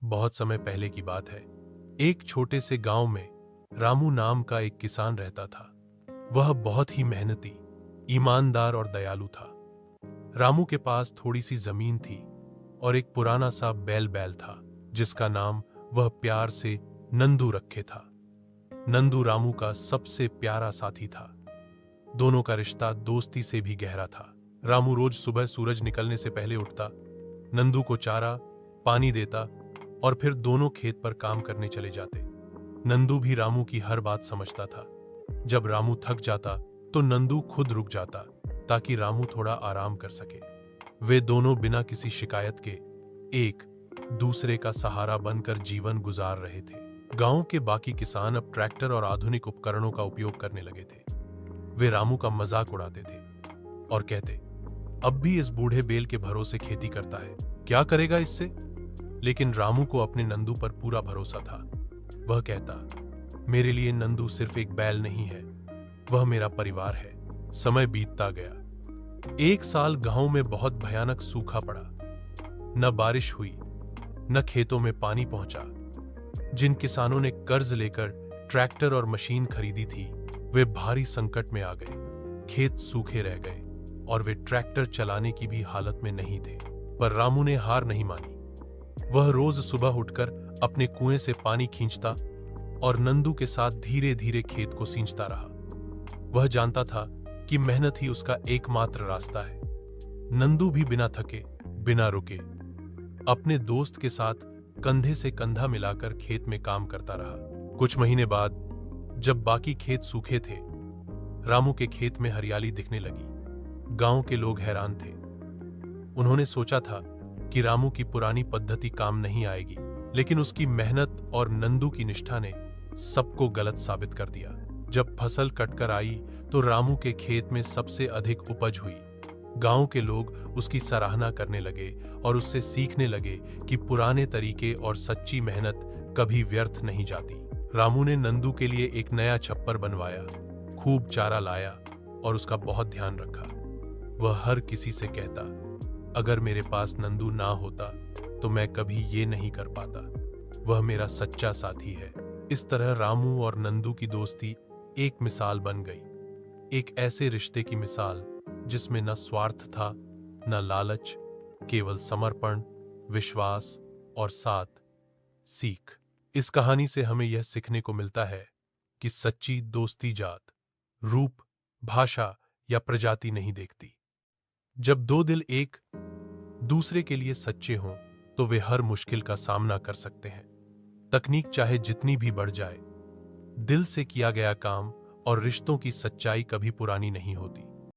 बहुत समय पहले की बात है। एक छोटे से गांव में रामू नाम का एक किसान रहता था। वह बहुत ही मेहनती, ईमानदार और दयालु था। रामू के पास थोड़ी सी जमीन थी और एक पुराना सा बैल था, जिसका नाम वह प्यार से नंदू रखे था। नंदू रामू का सबसे प्यारा साथी था। दोनों का रिश्ता दोस्ती से भी गहरा था। रामू रोज सुबह सूरज निकलने से पहले उठता, नंदू को चारा पानी देता और फिर दोनों खेत पर काम करने चले जाते। नंदू भी रामू की हर बात समझता था। जब रामू थक जाता तो नंदू खुद रुक जाता ताकि रामू थोड़ा आराम कर सके। वे दोनों बिना किसी शिकायत के एक दूसरे का सहारा बनकर जीवन गुजार रहे थे। गांव के बाकी किसान अब ट्रैक्टर और आधुनिक उपकरणों का उपयोग करने लगे थे। वे रामू का मजाक उड़ाते थे और कहते, अब भी इस बूढ़े बैल के भरोसे खेती करता है, क्या करेगा इससे? लेकिन रामू को अपने नंदू पर पूरा भरोसा था। वह कहता, मेरे लिए नंदू सिर्फ एक बैल नहीं है, वह मेरा परिवार है। समय बीतता गया। एक साल गांव में बहुत भयानक सूखा पड़ा। न बारिश हुई, न खेतों में पानी पहुंचा। जिन किसानों ने कर्ज लेकर ट्रैक्टर और मशीन खरीदी थी, वे भारी संकट में आ गए। खेत सूखे रह गए और वे ट्रैक्टर चलाने की भी हालत में नहीं थे। पर रामू ने हार नहीं मानी। वह रोज सुबह उठकर अपने कुएं से पानी खींचता और नंदू के साथ धीरे धीरे खेत को सींचता रहा। वह जानता था कि मेहनत ही उसका एकमात्र रास्ता है। नंदू भी बिना थके, बिना रुके, अपने दोस्त के साथ कंधे से कंधा मिलाकर खेत में काम करता रहा। कुछ महीने बाद जब बाकी खेत सूखे थे, रामू के खेत में हरियाली दिखने लगी। गांव के लोग हैरान थे। उन्होंने सोचा था कि रामू की पुरानी पद्धति काम नहीं आएगी, लेकिन उसकी मेहनत और नंदू की निष्ठा ने सबको गलत साबित कर दिया। जब फसल कटकर आई तो रामू के खेत में सबसे अधिक उपज हुई। गांव के लोग उसकी सराहना करने लगे और उससे सीखने लगे कि पुराने तरीके और सच्ची मेहनत कभी व्यर्थ नहीं जाती। रामू ने नंदू के लिए एक नया छप्पर बनवाया, खूब चारा लाया और उसका बहुत ध्यान रखा। वह हर किसी से कहता, अगर मेरे पास नंदू ना होता तो मैं कभी ये नहीं कर पाता। वह मेरा सच्चा साथी है। इस तरह रामू और नंदू की दोस्ती एक मिसाल बन गई। एक ऐसे रिश्ते की मिसाल जिसमें न स्वार्थ था, न लालच, केवल समर्पण, विश्वास और साथ सीख। इस कहानी से हमें यह सीखने को मिलता है कि सच्ची दोस्ती जात, रूप, भाषा या प्रजाति नहीं देखती। जब दो दिल एक दूसरे के लिए सच्चे हों तो वे हर मुश्किल का सामना कर सकते हैं। तकनीक चाहे जितनी भी बढ़ जाए, दिल से किया गया काम और रिश्तों की सच्चाई कभी पुरानी नहीं होती।